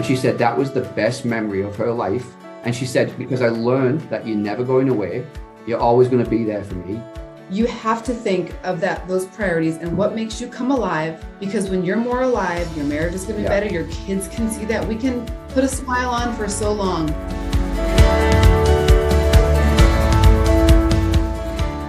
And she said that was the best memory of her life. And she said, because I learned that you're never going away. You're always going to be there for me. You have to think of those priorities and what makes you come alive, because when you're more alive, your marriage is going to be better. Your kids can see that. We can put a smile on for so long.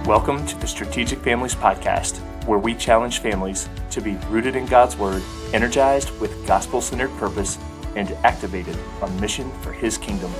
Welcome to the Strategic Families Podcast, where we challenge families to be rooted in God's Word, energized with gospel-centered purpose, and activated on mission for His kingdom.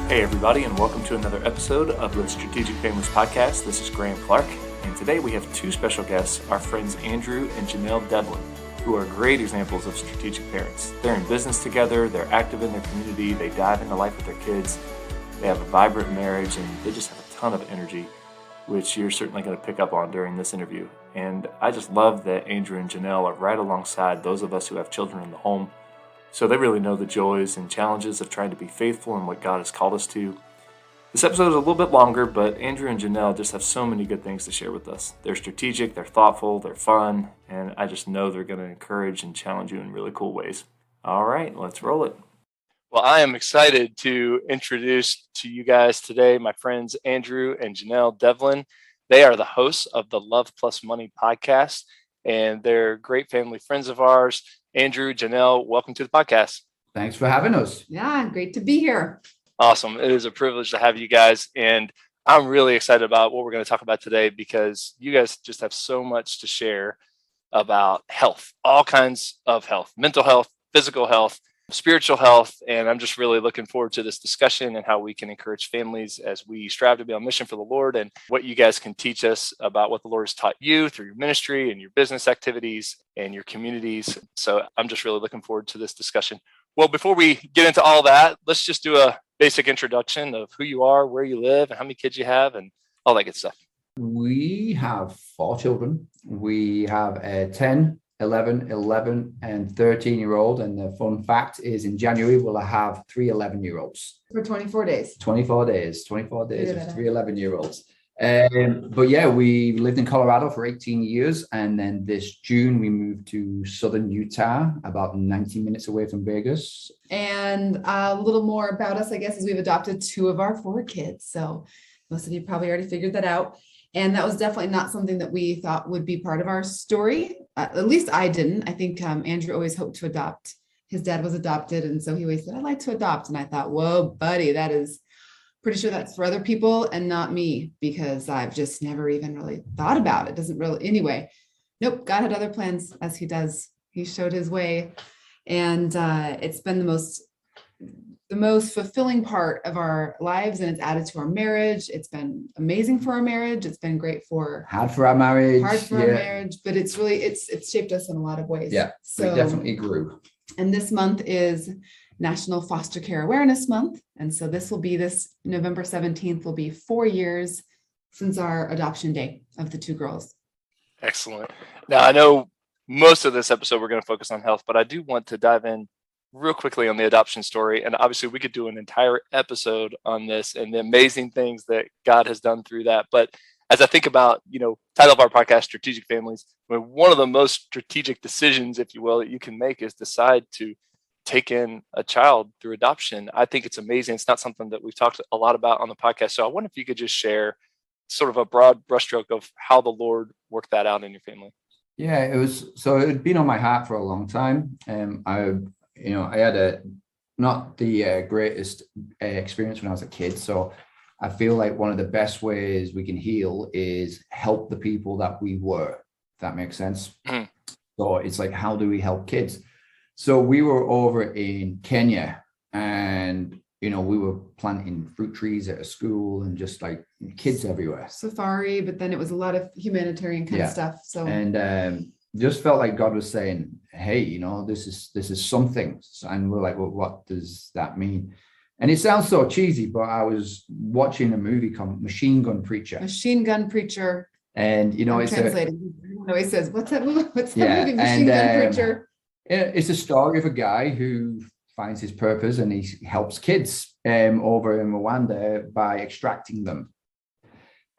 Hey everybody, and welcome to another episode of the Strategic Families Podcast. This is Graham Clark, and today we have two special guests, our friends Andrew and Janelle Devlin, who are great examples of strategic parents. They're in business together, they're active in their community, they dive into life with their kids, they have a vibrant marriage, and they just have a ton of energy, which you're certainly going to pick up on during this interview. And I just love that Andrew and Janelle are right alongside those of us who have children in the home. So they really know the joys and challenges of trying to be faithful in what God has called us to. This episode is a little bit longer, but Andrew and Janelle just have so many good things to share with us. They're strategic, they're thoughtful, they're fun, and I just know they're going to encourage and challenge you in really cool ways. All right, let's roll it. Well, I am excited to introduce to you guys today my friends Andrew and Janelle Devlin. They are the hosts of the Love Plus Money podcast, and they're great family friends of ours. Andrew, Janelle, welcome to the podcast. Thanks for having us. Yeah, great to be here. Awesome. It is a privilege to have you guys. And I'm really excited about what we're going to talk about today because you guys just have so much to share about health, all kinds of health, mental health, physical health, spiritual health. And I'm just really looking forward to this discussion and how we can encourage families as we strive to be on mission for the Lord, and what you guys can teach us about what the Lord has taught you through your ministry and your business activities and your communities. So I'm just really looking forward to this discussion. Well, before we get into all that, let's just do a basic introduction of who you are, where you live, and how many kids you have, and all that good stuff. We have 4 children. We have a 10, 11, and 13-year-old. And the fun fact is in January, we'll have 3 11-year-olds. For 24 days. 24 days of 3 11-year-olds. But yeah, we lived in Colorado for 18 years. And then this June, we moved to southern Utah, about 90 minutes away from Vegas. And a little more about us, I guess, is we've adopted 2 of our 4 kids. So most of you probably already figured that out. And that was definitely not something that we thought would be part of our story. At least I didn't. I think Andrew always hoped to adopt. His dad was adopted. And so he always said, I'd like to adopt. And I thought, whoa, buddy, that is pretty sure that's for other people and not me, because I've just never even really thought about it. Doesn't really, anyway. Nope, God had other plans, as he does. He showed his way. And it's been the most fulfilling part of our lives, and it's added to our marriage. It's been amazing for our marriage. It's been great for hard for our marriage, but it's really it's shaped us in a lot of ways. Yeah, so we definitely grew. And this month is National Foster Care Awareness Month, and so this November 17th will be 4 years since our adoption day of the 2 girls. Excellent. Now I know most of this episode we're going to focus on health, but I do want to dive in real quickly on the adoption story. And obviously we could do an entire episode on this and the amazing things that God has done through that. But as I think about, title of our podcast, Strategic Families, one of the most strategic decisions, if you will, that you can make is decide to take in a child through adoption. I think it's amazing. It's not something that we've talked a lot about on the podcast. So I wonder if you could just share sort of a broad brushstroke of how the Lord worked that out in your family. Yeah, it had been on my heart for a long time. I had not the greatest experience when I was a kid. So I feel like one of the best ways we can heal is help the people that we were, if that makes sense. Mm. So it's like, how do we help kids? So we were over in Kenya, and, we were planting fruit trees at a school and just like kids everywhere. Safari, but then it was a lot of humanitarian kind of stuff. So, and just felt like God was saying, hey, this is something. And we're like, well, what does that mean? And it sounds so cheesy, but I was watching a movie called Machine Gun Preacher. And, I'm translating. He says, what's that movie? What's that movie? Machine Gun Preacher. It's a story of a guy who finds his purpose, and he helps kids over in Rwanda by extracting them.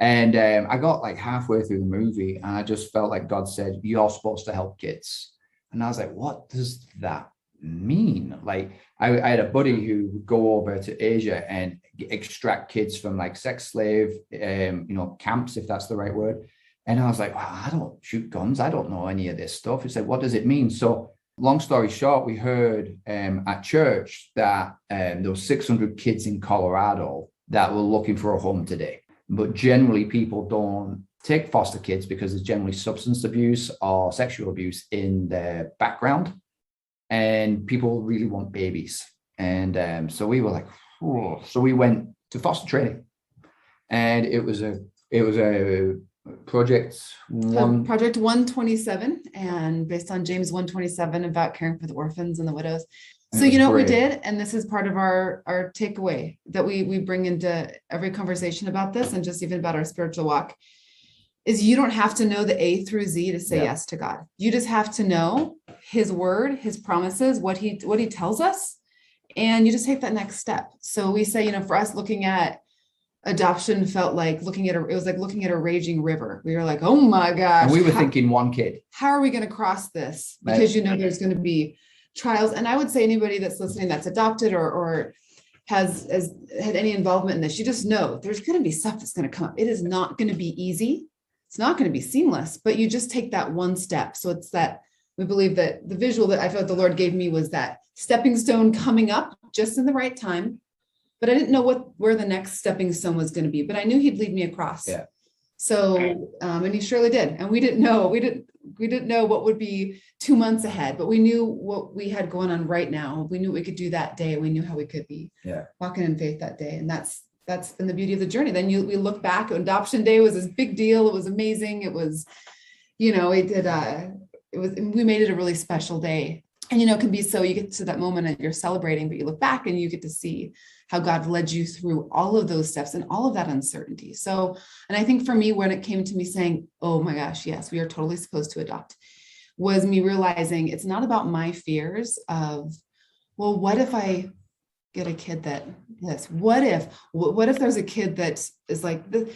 And I got like halfway through the movie and I just felt like God said, you're supposed to help kids. And I was like, what does that mean? Like I had a buddy who would go over to Asia and extract kids from like sex slave, camps, if that's the right word. And I was like, wow, I don't shoot guns. I don't know any of this stuff. He said, what does it mean? So long story short, we heard at church that there were 600 kids in Colorado that were looking for a home today. But generally, people don't take foster kids because there's generally substance abuse or sexual abuse in their background. And people really want babies. And so we were like, whoa. So we went to foster training. And it was a project 127, and based on James 127 about caring for the orphans and the widows. So you know what we did, and this is part of our takeaway that we bring into every conversation about this, and just even about our spiritual walk, is you don't have to know the A through Z to say yes to God. You just have to know his word, his promises, what he tells us, and you just take that next step. So we say, for us, looking at adoption felt like looking at a raging river. We were like, oh my gosh. And we were thinking one kid. How are we going to cross this? Because there's going to be trials. And I would say anybody that's listening that's adopted or has had any involvement in this, you just know there's going to be stuff that's going to come up. It is not going to be easy. It's not going to be seamless, but you just take that one step. So it's that we believe that the visual that I felt the Lord gave me was that stepping stone coming up just in the right time. But I didn't know where the next stepping stone was going to be, but I knew he'd lead me across. Yeah. So, and he surely did. And we didn't know what would be 2 months ahead, but we knew what we had going on right now. We knew what we could do that day. We knew how we could be walking in faith that day. And that's been the beauty of the journey. Then we look back, adoption day was this big deal. It was amazing. It was, we made it a really special day. And, it can be so you get to that moment and you're celebrating, but you look back and you get to see how God led you through all of those steps and all of that uncertainty. So, and I think for me, when it came to me saying, oh my gosh, yes, we are totally supposed to adopt, was me realizing it's not about my fears of, well, what if I get a kid that this, what if there's a kid that is like this?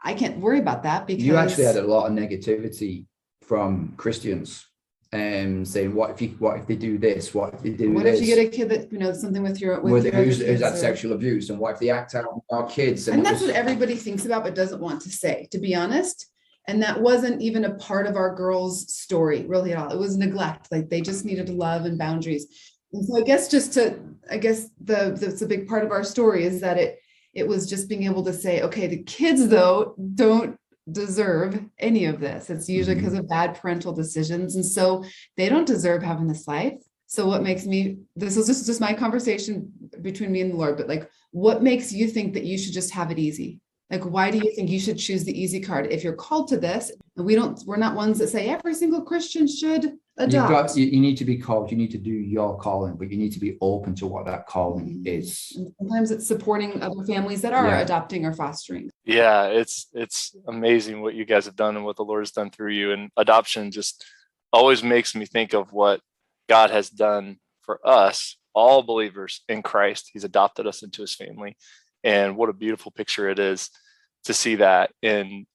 I can't worry about that because you actually had a lot of negativity from Christians. Saying what if they do this? What if they do what this? If you get a kid that something with who's had sexual abuse, and what if they act out on our kids? And that's what everybody thinks about but doesn't want to say, to be honest. And that wasn't even a part of our girls' story really at all. It was neglect. Like they just needed love and boundaries. And so that's a big part of our story is that it was just being able to say, okay, the kids though don't deserve any of this. It's usually because of bad parental decisions. And so they don't deserve having this life. So what makes me, this is just my conversation between me and the Lord, but like, what makes you think that you should just have it easy? Like, why do you think you should choose the easy card? If you're called to this, and we're not ones that say every single Christian should adopt. You need to be called, you need to do your calling, but you need to be open to what that calling is. And sometimes it's supporting other families that are adopting or fostering. Yeah, it's amazing what you guys have done and what the Lord has done through you. And adoption just always makes me think of what God has done for us, all believers in Christ. He's adopted us into his family. And what a beautiful picture it is to see that in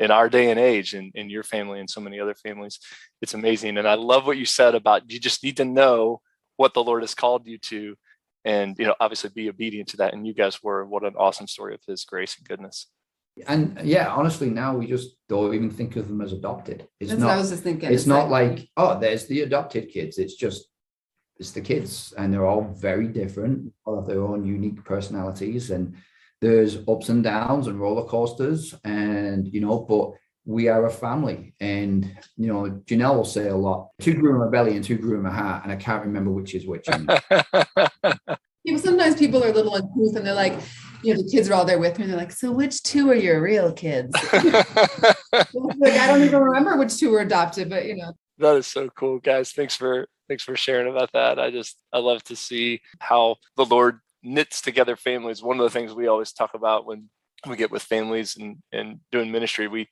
our day and age, in your family and so many other families. It's amazing. And I love what you said about you just need to know what the Lord has called you to and, obviously be obedient to that. And you guys were. What an awesome story of his grace and goodness. And honestly, now we just don't even think of them as adopted. That's what I was just thinking. It's not like, oh, there's the adopted kids. It's the kids, and they're all very different, all have their own unique personalities, and there's ups and downs and roller coasters, and but we are a family. And Janelle will say a lot, 2 grew in my belly and 2 grew in my heart, and I can't remember which is which. Sometimes people are a little uncouth and they're like, the kids are all there with me and they're like, so which 2 are your real kids? Like, I don't even remember which 2 were adopted, but That is so cool, guys. Thanks for sharing about that. I love to see how the Lord knits together families. One of the things we always talk about when we get with families and doing ministry, we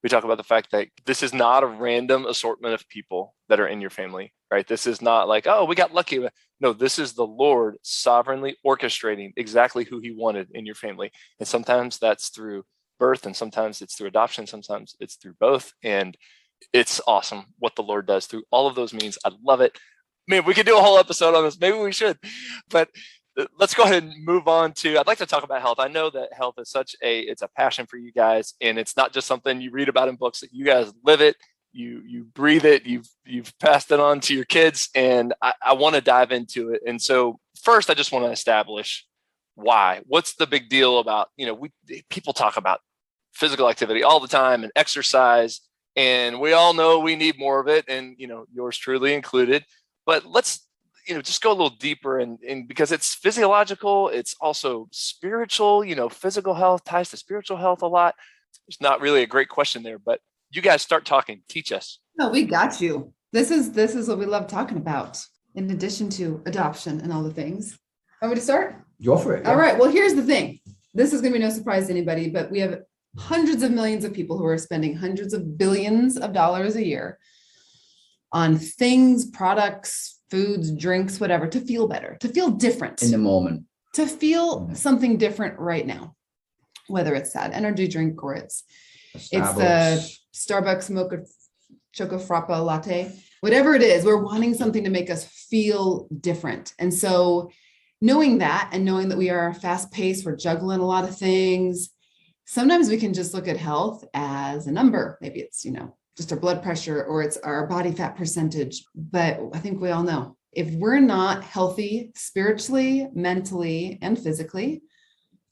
talk about the fact that this is not a random assortment of people that are in your family, right? This is not like, oh, we got lucky. No, this is the Lord sovereignly orchestrating exactly who he wanted in your family. And sometimes that's through birth, and sometimes it's through adoption, sometimes it's through both. And it's awesome what the Lord does through all of those means. I love it. Man, we could do a whole episode on this. Maybe we should, but let's go ahead and move on to, I'd like to talk about health. I know that health is it's a passion for you guys, and it's not just something you read about in books. That you guys live it, you breathe it, you've passed it on to your kids, and I want to dive into it. And so first, I just want to establish why. What's the big deal about, people talk about physical activity all the time and exercise, and we all know we need more of it, and yours truly included. But let's just go a little deeper, and because it's physiological, it's also spiritual. Physical health ties to spiritual health a lot. It's not really a great question there, but you guys start talking. Teach us. No, we got you. This is what we love talking about, in addition to adoption and all the things. Want me to start? Go for it. All right. Well, here's the thing. This is going to be no surprise to anybody, but we have hundreds of millions of people who are spending hundreds of billions of dollars a year on things, products, foods, drinks, whatever, to feel better, to feel different in the moment, to feel something different right now, whether it's that energy drink or it's the Starbucks mocha choco frappa latte, whatever it is, we're wanting something to make us feel different. And so knowing that, and knowing that we are fast paced, we're juggling a lot of things. Sometimes we can just look at health as a number. Maybe it's, just our blood pressure, or it's our body fat percentage. But I think we all know, if we're not healthy spiritually, mentally, and physically,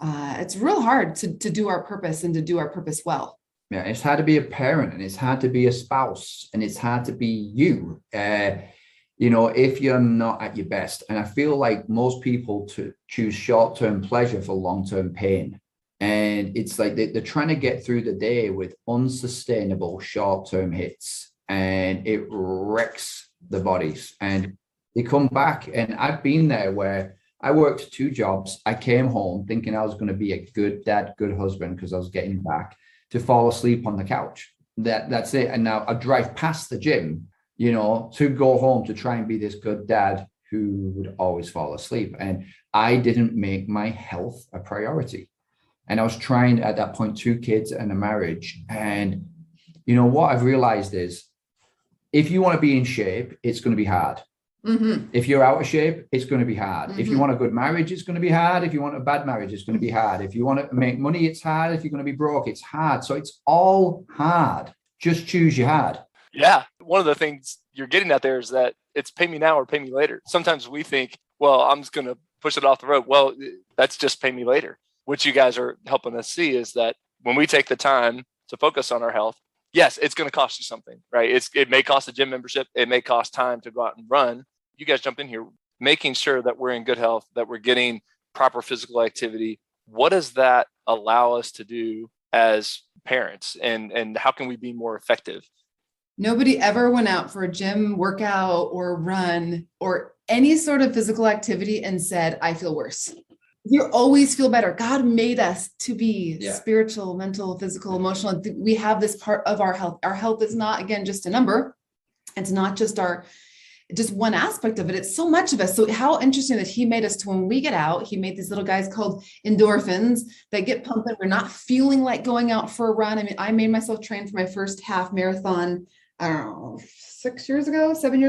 it's real hard to do our purpose and to do our purpose well. Yeah, it's hard to be a parent, and it's hard to be a spouse, and it's hard to be you, if you're not at your best. And I feel like most people choose short-term pleasure for long-term pain. And it's like they're trying to get through the day with unsustainable short-term hits, and it wrecks the bodies. And they come back, and I've been there where I worked 2 jobs. I came home thinking I was going to be a good dad, good husband, because I was getting back, to fall asleep on the couch. That's it. And now I drive past the gym, to go home to try and be this good dad who would always fall asleep. And I didn't make my health a priority. And I was trying at that point 2 kids and a marriage. And what I've realized is, if you want to be in shape, it's going to be hard. Mm-hmm. If you're out of shape, it's going to be hard. Mm-hmm. If you want a good marriage, it's going to be hard. If you want a bad marriage, it's going to be hard. If you want to make money, it's hard. If you're going to be broke, it's hard. So it's all hard. Just choose your hard. Yeah. One of the things you're getting at there is that it's pay me now or pay me later. Sometimes we think, well, I'm just going to push it off the road. Well, that's just pay me later. What you guys are helping us see is that when we take the time to focus on our health, yes, it's going to cost you something, right? It may cost a gym membership. It may cost time to go out and run. You guys jump in here, making sure that we're in good health, that we're getting proper physical activity. What does that allow us to do as parents? And how can we be more effective? Nobody ever went out for a gym workout or run or any sort of physical activity and said, I feel worse. You always feel better. God made us to be spiritual, mental, physical, emotional. We have this part of our health. Our health is not, again, just a number. It's not just one aspect of it. It's so much of us. So how interesting that he made us to, when we get out, he made these little guys called endorphins that get pumping. We're not feeling like going out for a run. I mean, I made myself train for my first half marathon, I don't know, 7 years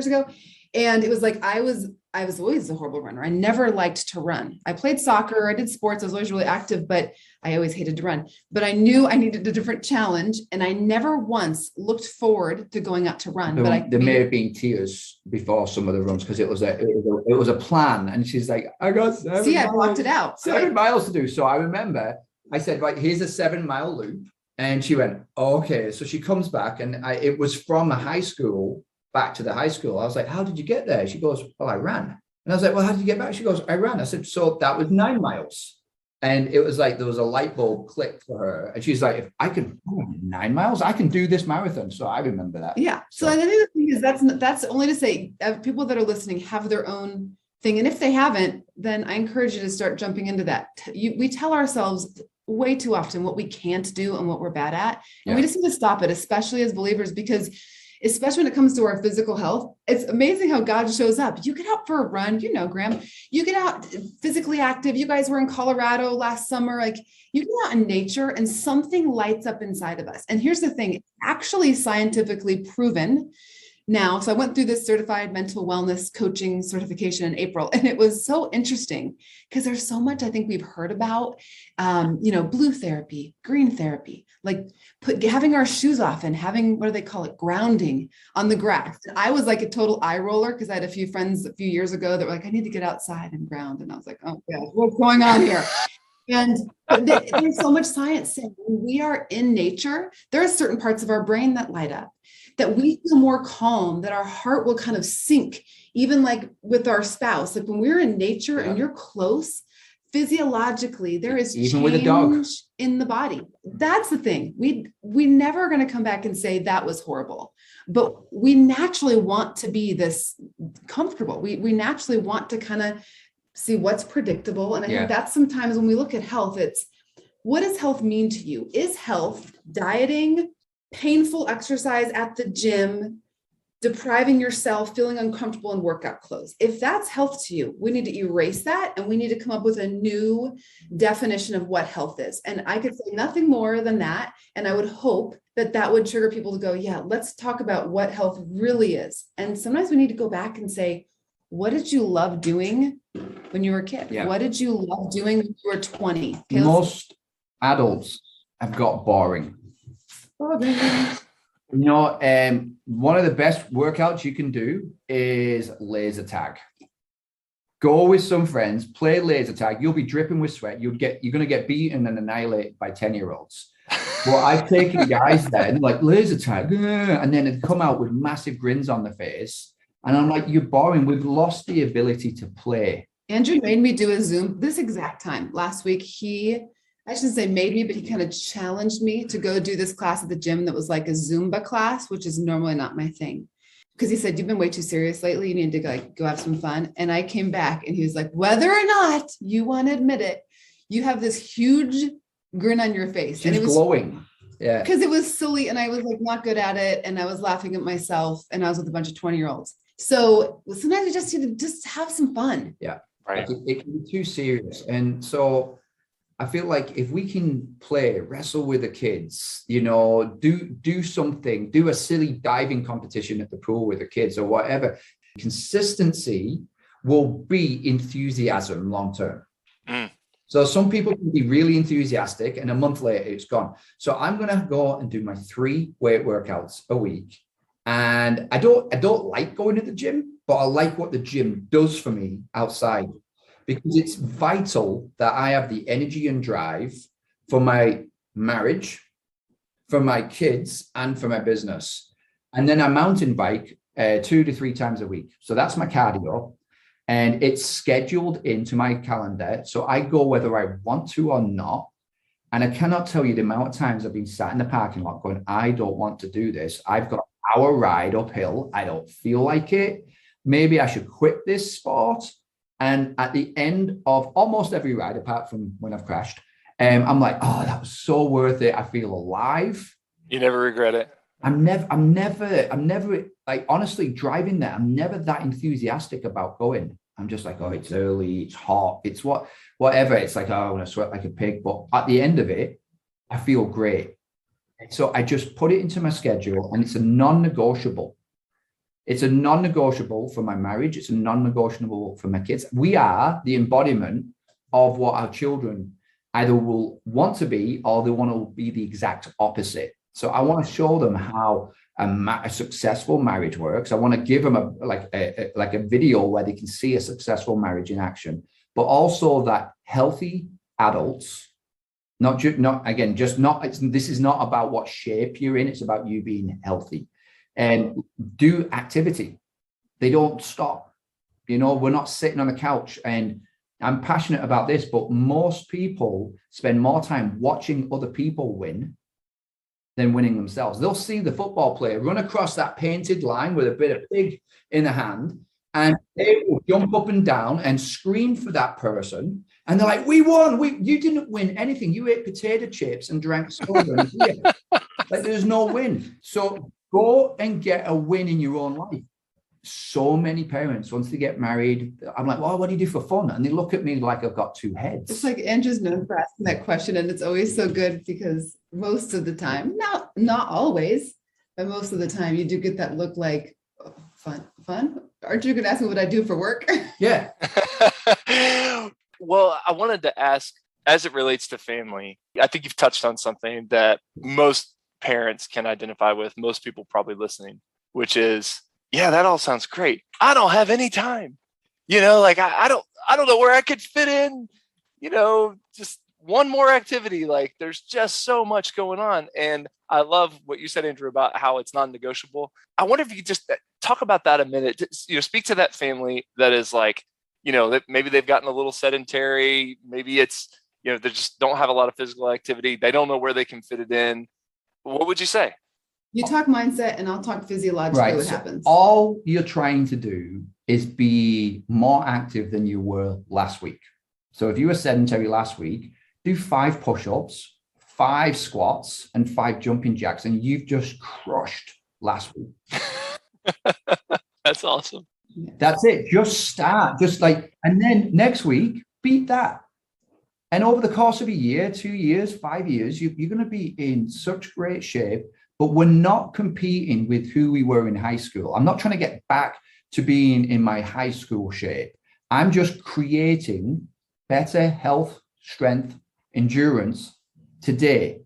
ago. And it was like, I was always a horrible runner. I never liked to run. I played soccer. I did sports. I was always really active, but I always hated to run. But I knew I needed a different challenge. And I never once looked forward to going out to run. There may have been tears before some of the runs, because it was a plan. And she's like, I got 7 miles. I blocked it out. 7 miles to do. So I remember I said, right, here's a 7-mile loop. And she went, oh, okay. So she comes back, and it was from the high school back to the high school. I was like, how did you get there? She goes, well, I ran. And I was like, well, how did you get back? She goes, I ran. I said, so that was 9 miles. And it was like, there was a light bulb click for her. And she's like, if I can 9 miles, I can do this marathon. So I remember that. Yeah. So I think the thing is, that's only to say, people that are listening have their own thing. And if they haven't, then I encourage you to start jumping into that. We tell ourselves way too often what we can't do and what we're bad at. And we just need to stop it, especially as believers, because especially when it comes to our physical health. It's amazing how God shows up. You get out for a run, Graham, you get out physically active. You guys were in Colorado last summer. Like, you get out in nature and something lights up inside of us. And here's the thing, it's actually scientifically proven now. So I went through this certified mental wellness coaching certification in April, and it was so interesting because there's so much I think we've heard about, blue therapy, green therapy, like having our shoes off and having, what do they call it? Grounding on the grass. And I was like a total eye roller because I had a few friends a few years ago that were like, I need to get outside and ground. And I was like, oh yeah, what's going on here? And there's so much science saying when we are in nature, there are certain parts of our brain that light up, that we feel more calm, that our heart will kind of sink, even like with our spouse. Like when we're in nature and you're close, physiologically, there is even change with a dog in the body. That's the thing. We never are going to come back and say that was horrible, but we naturally want to be this comfortable. We naturally want to kind of see what's predictable. And I think that's sometimes when we look at health, it's what does health mean to you? Is health dieting, painful exercise at the gym, depriving yourself, feeling uncomfortable in workout clothes? If that's health to you, we need to erase that and we need to come up with a new definition of what health is. And I could say nothing more than that. And I would hope that that would trigger people to go, yeah, let's talk about what health really is. And sometimes we need to go back and say, what did you love doing when you were a kid? Yeah. What did you love doing when you were 20? Okay, Most adults have got boring. One of the best workouts you can do is laser tag. Go with some friends, play laser tag. You'll be dripping with sweat. You're going to get beaten and annihilated by 10-year-olds. Well, I've taken guys then like laser tag, and then they'd come out with massive grins on their face. And I'm like, you're boring. We've lost the ability to play. Andrew made me do a Zoom this exact time last week. I shouldn't say made me, but he kind of challenged me to go do this class at the gym that was like a Zumba class, which is normally not my thing. Because he said, you've been way too serious lately. You need to go have some fun. And I came back and he was like, whether or not you want to admit it, you have this huge grin on your face. She's and it was glowing. Yeah. Because it was silly and I was like not good at it. And I was laughing at myself and I was with a bunch of 20-year-olds. So sometimes we just need to just have some fun. Yeah. Right. It can be too serious. And so I feel like if we can wrestle with the kids, do something, do a silly diving competition at the pool with the kids or whatever, consistency will be enthusiasm long-term. So some people can be really enthusiastic and a month later it's gone. So I'm going to go and do my 3 weight workouts a week. And I don't like going to the gym, but I like what the gym does for me outside, because it's vital that I have the energy and drive for my marriage, for my kids, and for my business. And then I mountain bike 2 to 3 times a week. So that's my cardio. And it's scheduled into my calendar. So I go whether I want to or not. And I cannot tell you the amount of times I've been sat in the parking lot going, I don't want to do this. I've got an hour ride uphill. I don't feel like it. Maybe I should quit this sport. And at the end of almost every ride, apart from when I've crashed, I'm like, oh, that was so worth it. I feel alive. You never regret it. I'm never like, honestly, driving there, I'm never that enthusiastic about going. I'm just like, oh, it's early, it's hot, it's whatever. It's like, oh, I want to sweat like a pig. But at the end of it, I feel great. So I just put it into my schedule and it's a non-negotiable. It's a non-negotiable for my marriage. It's a non-negotiable for my kids. We are the embodiment of what our children either will want to be or they want to be the exact opposite. So I want to show them how a successful marriage works. I want to give them a video where they can see a successful marriage in action, but also that healthy adults, this is not about what shape you're in. It's about you being healthy and do activity. They don't stop. We're not sitting on the couch, and I'm passionate about this, but most people spend more time watching other people win than winning themselves. They'll see the football player run across that painted line with a bit of pig in the hand, and they will jump up and down and scream for that person. And they're like, we won. You didn't win anything. You ate potato chips and drank soda and beer. Like, there's no win. So Go and get a win in your own life. So many parents, once they get married, I'm like, well, what do you do for fun? And they look at me like I've got two heads. It's like Andrew's known for asking that question, and it's always so good because most of the time, not always, but most of the time, you do get that look like, oh, fun. Aren't you going to ask me what I do for work? Yeah. Well, I wanted to ask, as it relates to family, I think you've touched on something that most parents can identify with, most people probably listening, which is, yeah, that all sounds great. I don't have any time. Like I don't know where I could fit in, just one more activity. Like there's just so much going on. And I love what you said, Andrew, about how it's non-negotiable. I wonder if you could just talk about that a minute, speak to that family that is like, that maybe they've gotten a little sedentary. Maybe it's, they just don't have a lot of physical activity. They don't know where they can fit it in. What would you say? You talk mindset and I'll talk physiologically what happens. All you're trying to do is be more active than you were last week. So if you were sedentary last week, do 5 push-ups, 5 squats, and 5 jumping jacks, and you've just crushed last week. That's awesome. That's it. Just start. And then next week, beat that. And over the course of a year, 2 years, 5 years, you're going to be in such great shape. But we're not competing with who we were in high school. I'm not trying to get back to being in my high school shape. I'm just creating better health, strength, endurance today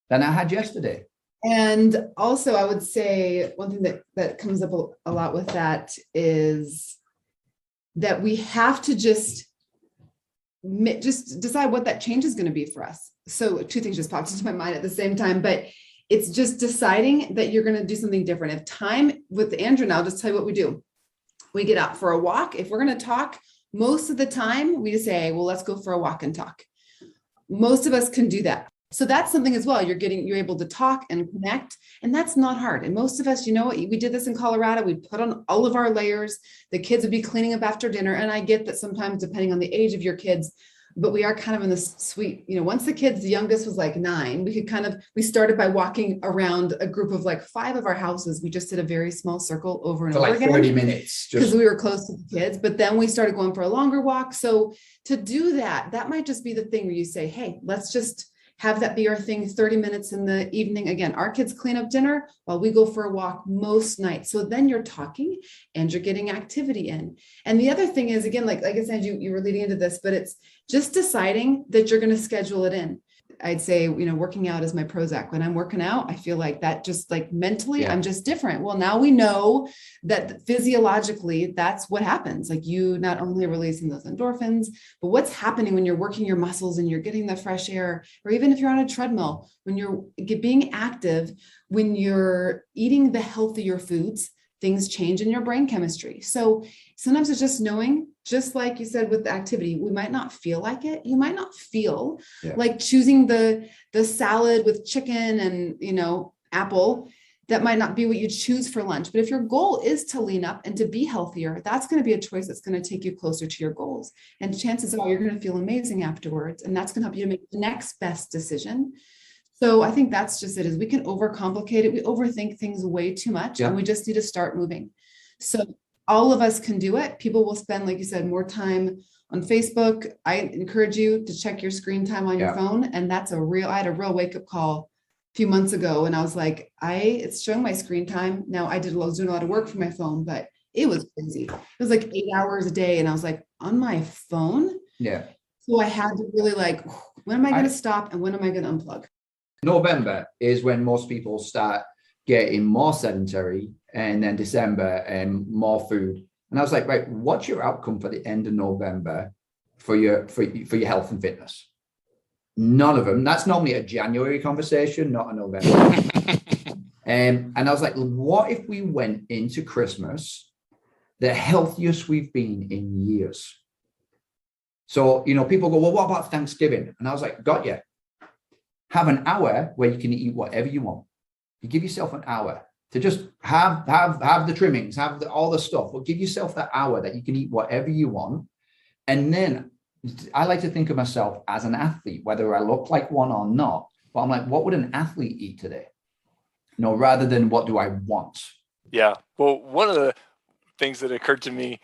than I had yesterday. And also, I would say one thing that comes up a lot with that is that we have to just decide what that change is going to be for us. So 2 things just popped into my mind at the same time, but it's just deciding that you're going to do something different. If time with Andrew, now I'll just tell you what we do. We get out for a walk. If we're going to talk, most of the time we just say, well, let's go for a walk and talk. Most of us can do that. So that's something as well. You're able to talk and connect, and that's not hard. And most of us, we did this in Colorado. We put on all of our layers. The kids would be cleaning up after dinner. And I get that sometimes depending on the age of your kids, but we are kind of in this sweet, once the youngest was like 9, we started by walking around a group of like 5 of our houses. We just did a very small circle over and over again. 30 minutes. Because we were close to the kids, but then we started going for a longer walk. So to do that might just be the thing where you say, hey, let's just have that be our thing, 30 minutes in the evening. Again, our kids clean up dinner while we go for a walk most nights. So then you're talking and you're getting activity in. And the other thing is, again, like I said, you were leading into this, but it's just deciding that you're going to schedule it in. I'd say, working out is my Prozac. When I'm working out, I feel like that just like mentally, I'm just different. Well, now we know that physiologically, that's what happens. Like you not only releasing those endorphins, but what's happening when you're working your muscles and you're getting the fresh air, or even if you're on a treadmill, when you're being active, when you're eating the healthier foods, things change in your brain chemistry. So sometimes it's just knowing, just like you said with the activity, we might not feel like it. You might not feel like choosing the salad with chicken and, apple. That might not be what you choose for lunch. But if your goal is to lean up and to be healthier, that's going to be a choice that's going to take you closer to your goals. And chances are you're going to feel amazing afterwards. And that's going to help you to make the next best decision. So I think that's just it, is we can overcomplicate it. We overthink things way too much, and we just need to start moving. So all of us can do it. People will spend, like you said, more time on Facebook. I encourage you to check your screen time on your phone. And I had a real wake up call a few months ago. And I was like, it's showing my screen time. Now I was doing a lot of work for my phone, but it was crazy. It was like 8 hours a day. And I was like, on my phone. Yeah. So I had to really when am I going to stop? And when am I going to unplug? November is when most people start getting more sedentary, and then December and more food. And I was like, right, what's your outcome for the end of November for your health and fitness? None of them. That's normally a January conversation, not a November. And I was like, what if we went into Christmas the healthiest we've been in years? So, people go, well, what about Thanksgiving? And I was like, got you. Have an hour where you can eat whatever you want. You give yourself an hour to just have the trimmings, all the stuff, but give yourself that hour that you can eat whatever you want. And then I like to think of myself as an athlete, whether I look like one or not, but I'm like, what would an athlete eat today? rather than what do I want? Yeah. Well, one of the things that occurred to me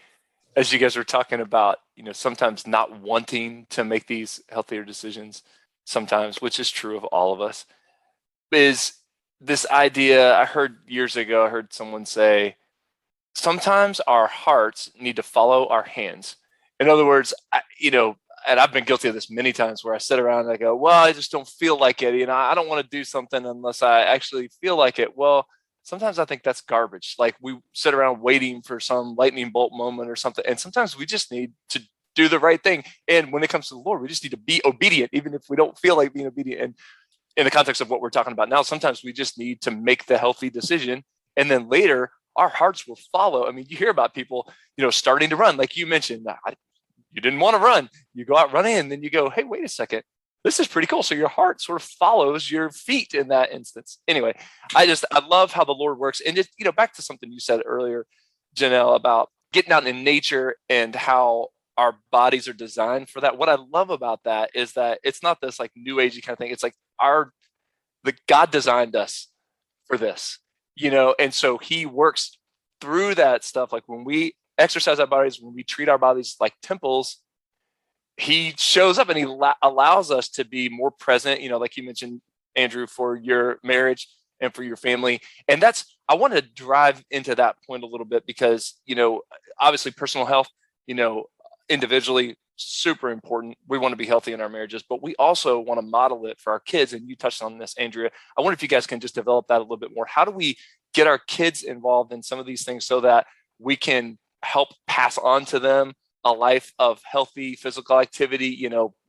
as you guys were talking about, sometimes not wanting to make these healthier decisions sometimes, which is true of all of us, is this idea I heard years ago. I heard someone say, sometimes our hearts need to follow our hands. In other words, and I've been guilty of this many times where I sit around and I go, well, I just don't feel like it. I don't want to do something unless I actually feel like it. Well, sometimes I think that's garbage. Like we sit around waiting for some lightning bolt moment or something. And sometimes we just need to do the right thing. And when it comes to the Lord, we just need to be obedient, even if we don't feel like being obedient. And in the context of what we're talking about now, sometimes we just need to make the healthy decision. And then later, our hearts will follow. I mean, you hear about people, starting to run, like you mentioned, you didn't want to run. You go out running and then you go, hey, wait a second. This is pretty cool. So your heart sort of follows your feet in that instance. Anyway, I love how the Lord works. And just, back to something you said earlier, Janelle, about getting out in nature and how our bodies are designed for that. What I love about that is that it's not this like new agey kind of thing. It's like the God designed us for this, and so he works through that stuff. Like when we exercise our bodies, when we treat our bodies like temples, he shows up and he allows us to be more present, like you mentioned, Andrew, for your marriage and for your family. And I want to drive into that point a little bit because, obviously personal health, individually, super important. We want to be healthy in our marriages, but we also want to model it for our kids. And you touched on this, Andrea. I wonder if you guys can just develop that a little bit more. How do we get our kids involved in some of these things so that we can help pass on to them a life of healthy physical activity,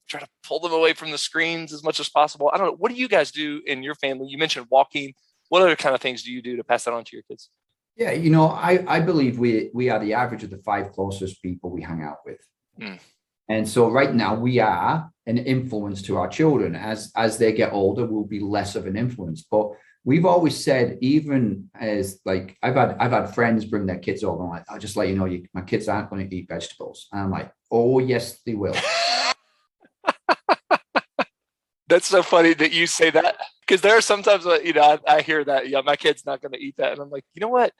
try to pull them away from the screens as much as possible? I don't know. What do you guys do in your family? You mentioned walking. What other kind of things do you do to pass that on to your kids? Yeah, I believe we are the average of the 5 closest people we hang out with. And so right now we are an influence to our children. As they get older, we'll be less of an influence. But we've always said, even as like I've had friends bring their kids over. I'm like, I'll just let you know, my kids aren't going to eat vegetables. And I'm like, oh yes, they will. That's so funny that you say that, because there are sometimes I hear that, my kid's not going to eat that, and I'm like, you know what?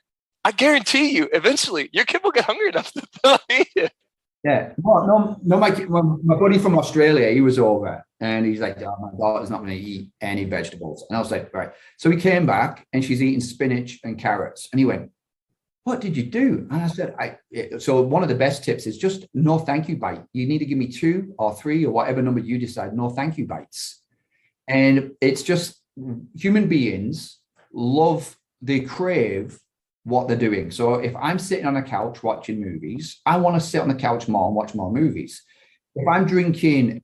I guarantee you, eventually your kid will get hungry enough to eat it. Yeah, no. My buddy from Australia, he was over, and he's like, oh, my daughter's not going to eat any vegetables. And I was like, right. So he came back, and she's eating spinach and carrots. And he went, what did you do? And I said, so one of the best tips is just no thank you bite. You need to give me 2 or 3 or whatever number you decide, no thank you bites. And it's just human beings they crave what they're doing. So if I'm sitting on a couch watching movies, I want to sit on the couch more and watch more movies. If I'm drinking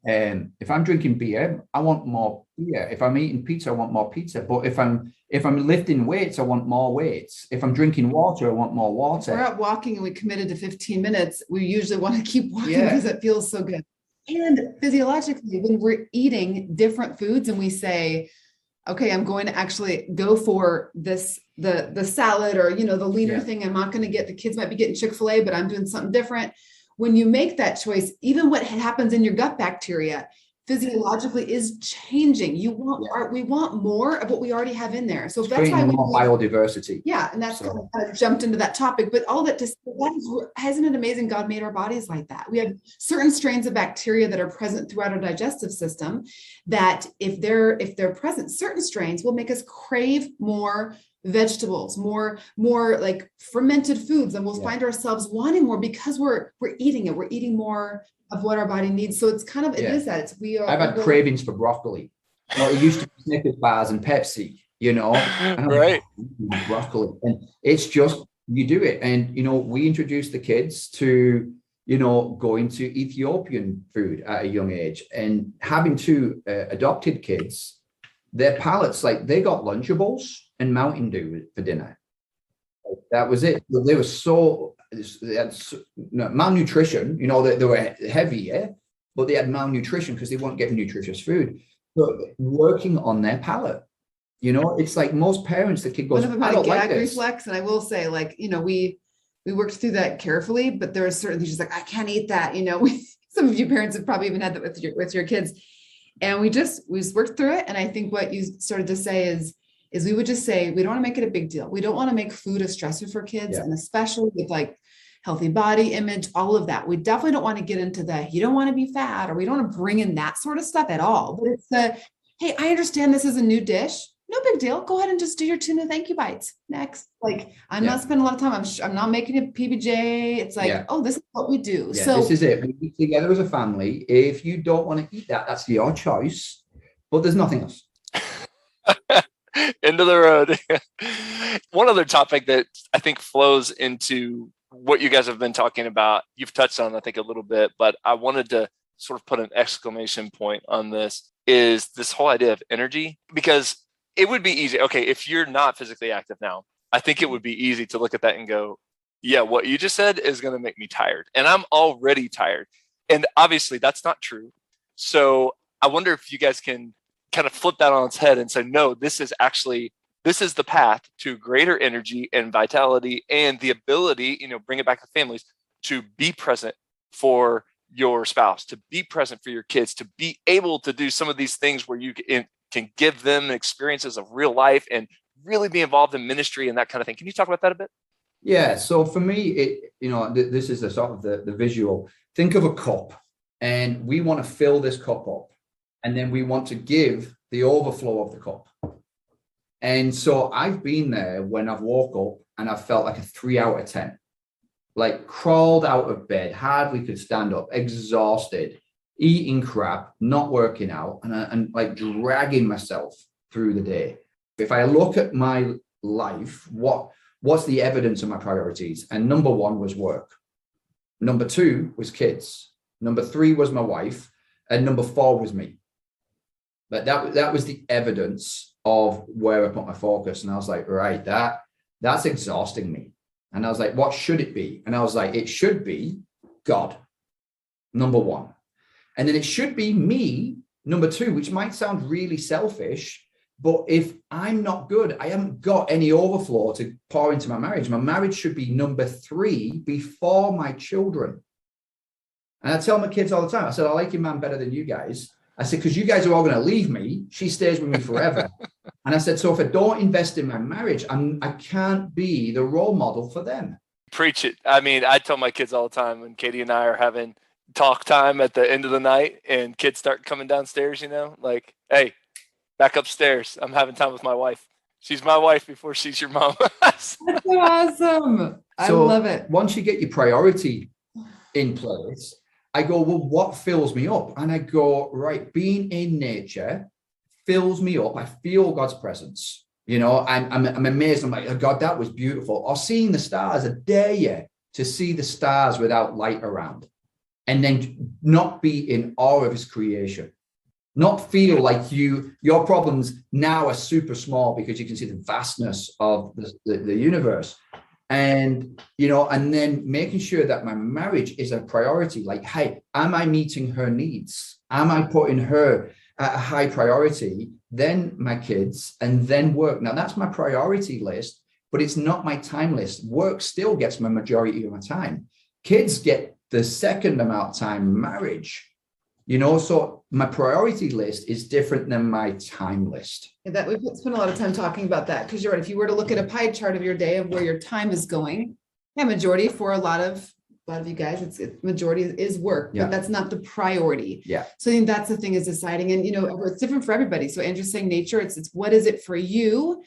beer, I want more beer. If I'm eating pizza, I want more pizza. But if I'm lifting weights, I want more weights. If I'm drinking water, I want more water. If we're out walking and we committed to 15 minutes, we usually want to keep walking because it feels so good. And physiologically, when we're eating different foods and we say, okay, I'm going to actually go for this, the salad or, the leaner thing. I'm not going to get, the kids might be getting Chick-fil-A, but I'm doing something different. When you make that choice, even what happens in your gut bacteria physiologically is changing. We want more of what we already have in there. So that's why we more biodiversity. Yeah. And that's kind of jumped into that topic, but all that to say, isn't it amazing? God made our bodies like that. We have certain strains of bacteria that are present throughout our digestive system that if they're present, certain strains will make us crave more vegetables, more like fermented foods, and we'll find ourselves wanting more because we're eating it. We're eating more of what our body needs. So it's kind of, I've had cravings for broccoli. It used to be Snickers bars and Pepsi, right. Broccoli. And it's just, you do it. And, we introduced the kids to, going to Ethiopian food at a young age, and having 2 adopted kids, their palates, like they got Lunchables and Mountain Dew for dinner. That was it. They were they had malnutrition, they were heavier, but they had malnutrition because they weren't getting nutritious food. So working on their palate, it's like most parents, the kid goes, one of them had a gag reflex. And I will say, we worked through that carefully, but there are certain things she's like, I can't eat that. Some of you parents have probably even had that with your kids. And we just worked through it. And I think what you started to say is, is we would just say, we don't want to make it a big deal. We don't want to make food a stressor for kids, and especially with like healthy body image, all of that. We definitely don't want to get into you don't want to be fat, or we don't want to bring in that sort of stuff at all. But it's hey, I understand this is a new dish. No big deal. Go ahead and just do your tuna thank you bites. Next. Like, I'm not spending a lot of time. I'm not making a PBJ. It's like, oh, this is what we do. Yeah, so this is it. We eat together as a family. If you don't want to eat that, that's your choice. But there's nothing else. End of the road. One other topic that I think flows into what you guys have been talking about, you've touched on, I think, a little bit, but I wanted to sort of put an exclamation point on this, is this whole idea of energy. Because it would be easy. Okay, if you're not physically active now, I think it would be easy to look at that and go, yeah, what you just said is going to make me tired. And I'm already tired. And obviously that's not true. So I wonder if you guys can kind of flip that on its head and say, no, this is the path to greater energy and vitality and the ability, bring it back to families, to be present for your spouse, to be present for your kids, to be able to do some of these things where you can give them experiences of real life and really be involved in ministry and that kind of thing. Can you talk about that a bit? Yeah. So for me, this is the sort of the visual. Think of a cup, and we want to fill this cup up, and then we want to give the overflow of the cup. And so I've been there when I've woke up and I've felt like a 3 out of 10, like crawled out of bed, hardly could stand up, exhausted, eating crap, not working out, and like dragging myself through the day. If I look at my life, what's the evidence of my priorities? And number 1 was work. Number 2 was kids. Number 3 was my wife. And number 4 was me. But that was the evidence of where I put my focus. And I was like, right, that's exhausting me. And I was like, what should it be? And I was like, it should be God, number 1. And then it should be me, number 2, which might sound really selfish, but if I'm not good, I haven't got any overflow to pour into my marriage. My marriage should be number 3 before my children. And I tell my kids all the time, I said, I like your man better than you guys. I said, because you guys are all going to leave me. She stays with me forever. And I said, so if I don't invest in my marriage, I can't be the role model for them. Preach it. I mean, I tell my kids all the time when Katie and I are having talk time at the end of the night and kids start coming downstairs, like, hey, back upstairs. I'm having time with my wife. She's my wife before she's your mom. That's so awesome. I love it. Once you get your priority in place, I go, well, what fills me up? And I go, right, being in nature fills me up. I feel God's presence. I'm amazed. I'm like, oh God, that was beautiful. Or seeing the stars, I dare you to see the stars without light around, and then not be in awe of his creation. Not feel like your problems now are super small because you can see the vastness of the universe. And, and then making sure that my marriage is a priority. Like, hey, am I meeting her needs? Am I putting her at a high priority? Then my kids, and then work. Now that's my priority list, but it's not my time list. Work still gets my majority of my time. Kids get the second amount of time. Marriage. So my priority list is different than my time list. That we've spent a lot of time talking about that, because you're right. If you were to look at a pie chart of your day of where your time is going, majority for a lot of you guys, it's majority is work, but that's not the priority. Yeah. So I think that's the thing, is deciding, and it's different for everybody. So Andrew's saying nature, it's what is it for you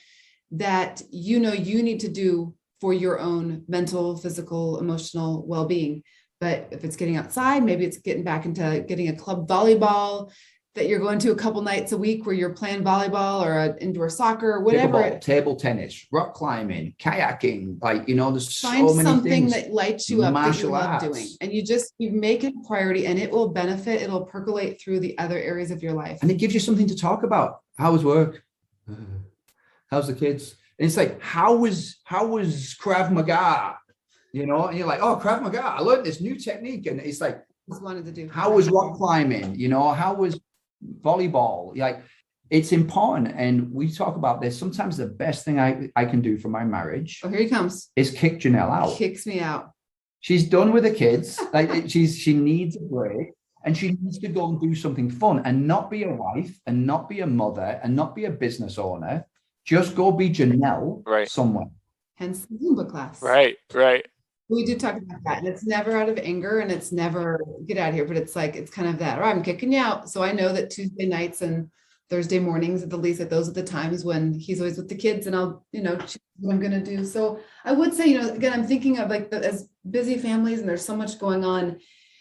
that you need to do for your own mental, physical, emotional well-being. But if it's getting outside, maybe it's getting back into getting a club volleyball that you're going to a couple nights a week where you're playing volleyball or indoor soccer or whatever. Table tennis, rock climbing, kayaking, there's find so many something things. that lights you up that you love arts. doing. And you make it a priority, and it will benefit, it'll percolate through the other areas of your life. And it gives you something to talk about. How was work? How's the kids? And it's like, how was Krav Maga? And you're like, oh, Krav Maga, I learned this new technique. And it's like, just wanted to do. How was rock climbing? How was volleyball? Like, it's important. And we talk about this. Sometimes the best thing I can do for my marriage. Oh, here he comes. Is kick Janelle out. Kicks me out. She's done with the kids. Like, she needs a break, and she needs to go and do something fun and not be a wife and not be a mother and not be a business owner. Just go be Janelle Right. somewhere. Hence the Zumba class. Right. We do talk about that, and it's never out of anger, and it's never get out of here, but it's like, it's kind of that, or I'm kicking you out. So I know that Tuesday nights and Thursday mornings, at the least, like those are the times when he's always with the kids, and I'll, choose what I'm gonna do. So I would say, again, I'm thinking of like as busy families, and there's so much going on,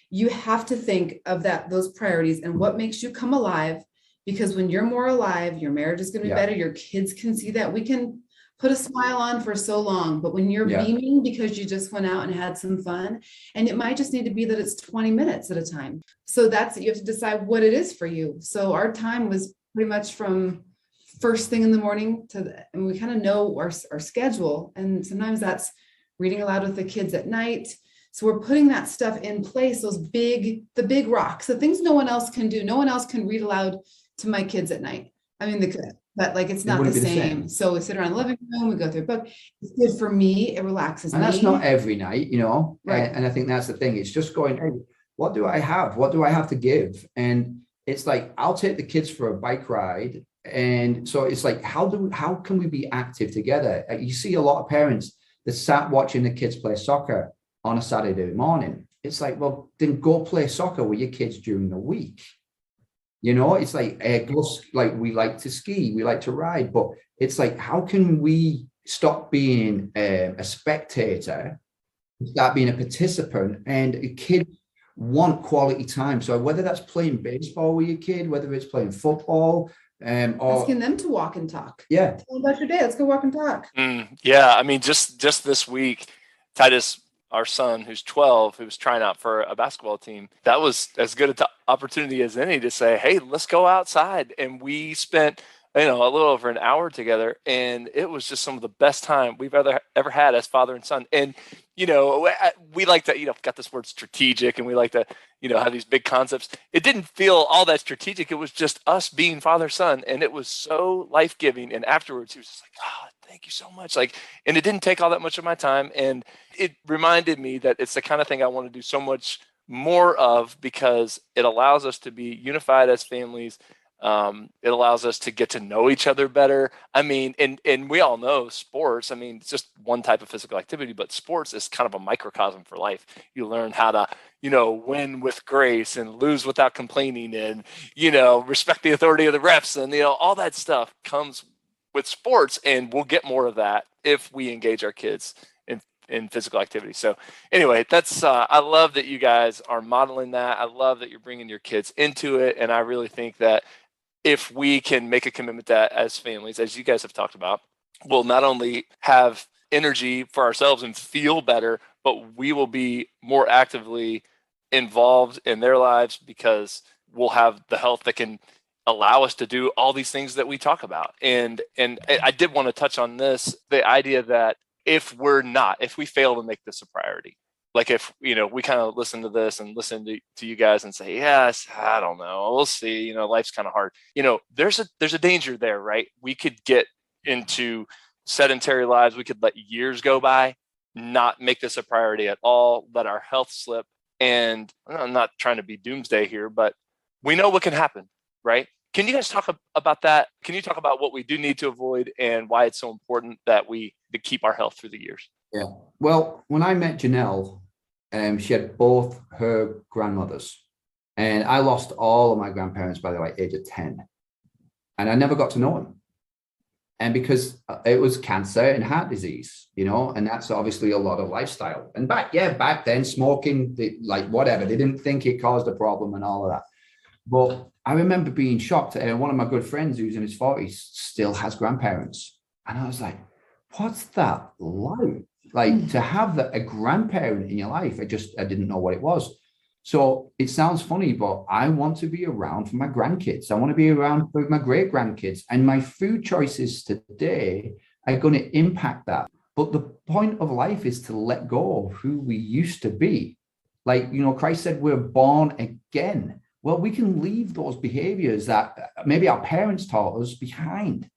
you have to think of those priorities and what makes you come alive. Because when you're more alive, your marriage is gonna be better. Your kids can see that. We can put a smile on for so long, but when you're beaming because you just went out and had some fun, and it might just need to be that it's 20 minutes at a time. So you have to decide what it is for you. So our time was pretty much from first thing in the morning and we kind of know our schedule. And sometimes that's reading aloud with the kids at night. So we're putting that stuff in place, the big rocks, the things no one else can do. No one else can read aloud to my kids at night. I mean, they could, but like, it's not the same. So we sit around the living room, we go through a book. It's good for me. It relaxes me. And that's not every night, Right. And I think that's the thing. It's just going, hey, what do I have? What do I have to give? And it's like, I'll take the kids for a bike ride. And so it's like, how can we be active together? You see a lot of parents that sat watching the kids play soccer on a Saturday morning. It's like, well, then go play soccer with your kids during the week. It's like, we like to ski, we like to ride, but it's like, how can we stop being a spectator, start being a participant? And kids want quality time. So whether that's playing baseball with your kid, whether it's playing football, or asking them to walk and talk. Yeah. Tell them about your day. Let's go walk and talk. Yeah. I mean, just this week, Titus, our son, who's 12, who was trying out for a basketball team, that was as good an opportunity as any to say, hey, let's go outside. And we spent, a little over an hour together, and it was just some of the best time we've ever had as father and son. And, we like to, got this word strategic, and we like to, have these big concepts. It didn't feel all that strategic. It was just us being father, son. And it was so life-giving. And afterwards, he was just like, oh, thank you so much. And it didn't take all that much of my time. And it reminded me that it's the kind of thing I want to do so much more of, because it allows us to be unified as families. It allows us to get to know each other better. I mean, and we all know sports, it's just one type of physical activity, but sports is kind of a microcosm for life. You learn how to, win with grace and lose without complaining, and, respect the authority of the refs, and, all that stuff comes with sports, and we'll get more of that if we engage our kids in physical activity. So anyway, that's I love that you guys are modeling that. I love that you're bringing your kids into it. And I really think that if we can make a commitment that as families, as you guys have talked about, we'll not only have energy for ourselves and feel better, but we will be more actively involved in their lives, because we'll have the health that can allow us to do all these things that we talk about. And I did want to touch on this, the idea that if we fail to make this a priority, like if, we kind of listen to this and listen to you guys and say, yes, I don't know, we'll see, life's kind of hard. There's a danger there, right? We could get into sedentary lives. We could let years go by, not make this a priority at all, let our health slip. And I'm not trying to be doomsday here, but we know what can happen, right? Can you guys talk about that? Can you talk about what we do need to avoid and why it's so important that we to keep our health through the years? Yeah. Well, when I met Janelle, she had both her grandmothers, and I lost all of my grandparents by the age of 10, and I never got to know them. And because it was cancer and heart disease, and that's obviously a lot of lifestyle. And back then, smoking, whatever, they didn't think it caused a problem and all of that. But I remember being shocked. And one of my good friends who's in his 40s still has grandparents. And I was like, what's that like? Like to have a grandparent in your life, I didn't know what it was. So it sounds funny, but I want to be around for my grandkids. I want to be around for my great grandkids, and my food choices today are going to impact that. But the point of life is to let go of who we used to be. Christ said we're born again. Well, we can leave those behaviors that maybe our parents taught us behind.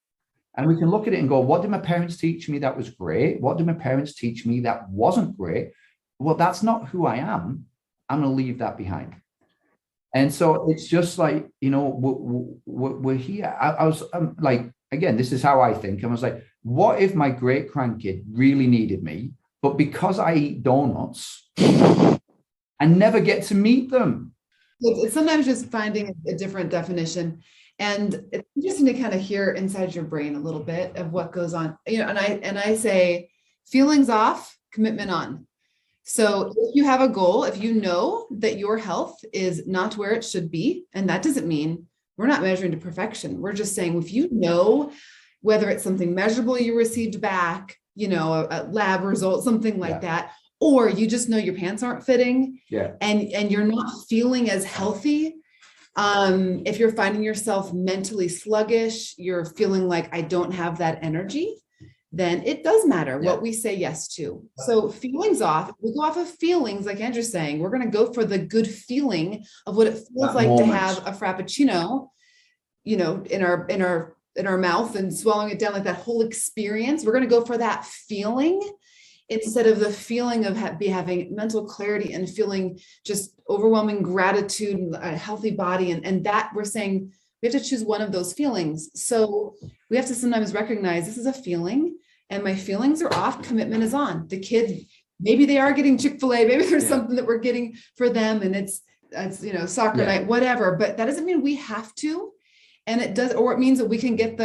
And we can look at it and go, what did my parents teach me that was great? What did my parents teach me that wasn't great? Well, that's not who I am. I'm going to leave that behind. And so it's just like, we're here. I was again, this is how I think. I was like, what if my great grandkid really needed me, but because I eat donuts, I never get to meet them? It's sometimes just finding a different definition. And it's interesting to kind of hear inside your brain a little bit of what goes on, and I say feelings off, commitment on. So if you have a goal, if you know that your health is not where it should be, and that doesn't mean we're not measuring to perfection. We're just saying, if you know, whether it's something measurable you received back, a lab result, something like that, or you just know your pants aren't fitting and you're not feeling as healthy. If you're finding yourself mentally sluggish, you're feeling like I don't have that energy, then it does matter what we say yes to. So feelings off, we go off of feelings, like Andrew's saying, we're going to go for the good feeling of what it feels like to have a Frappuccino, in our mouth and swallowing it down, like that whole experience. We're going to go for that feeling instead of the feeling of having mental clarity and feeling just overwhelming gratitude and a healthy body. And that we're saying we have to choose one of those feelings. So we have to sometimes recognize this is a feeling and my feelings are off, commitment is on. The kids, maybe they are getting Chick-fil-A, maybe there's something that we're getting for them and it's soccer night, whatever, but that doesn't mean we have to. And it does, or it means that we can get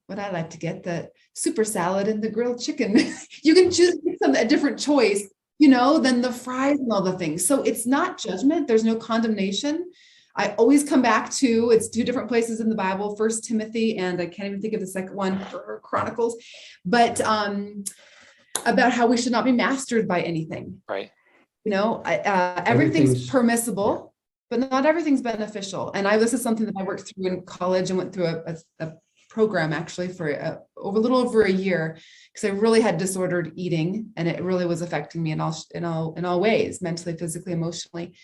what I like to get, the super salad and the grilled chicken. You can choose a different choice, than the fries and all the things. So it's not judgment. There's no condemnation. I always come back to, it's two different places in the Bible, 1 Timothy, and I can't even think of the second one, or Chronicles, but about how we should not be mastered by anything. Right. Everything's permissible. But not everything's beneficial. And this is something that I worked through in college and went through a program actually for a little over a year, because I really had disordered eating and it really was affecting me in all ways, mentally, physically, emotionally.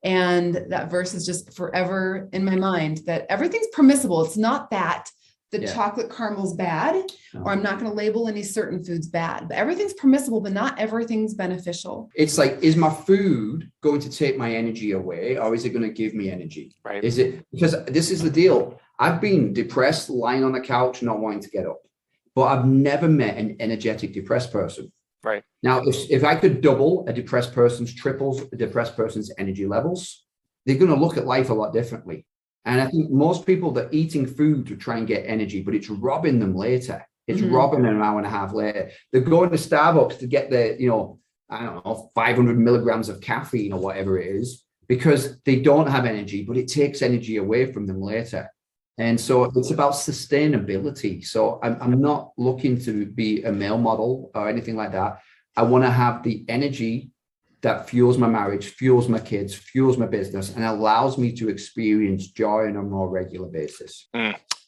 And that verse is just forever in my mind, that everything's permissible. It's not that the chocolate caramel's bad, or I'm not going to label any certain foods bad, but everything's permissible, but not everything's beneficial. It's like, is my food going to take my energy away, or is it going to give me energy? Right. Is it, because this is the deal. I've been depressed, lying on the couch, not wanting to get up, but I've never met an energetic depressed person. Right. Now, if I could double a depressed person's, triples a depressed person's energy levels, they're going to look at life a lot differently. And I think most people, they're eating food to try and get energy, but it's robbing them later. It's robbing them an hour and a half later. They're going to Starbucks to get the, 500 milligrams of caffeine or whatever it is, because they don't have energy, but it takes energy away from them later. And so it's about sustainability. So I'm not looking to be a male model or anything like that. I want to have the energy that fuels my marriage, fuels my kids, fuels my business, and allows me to experience joy on a more regular basis.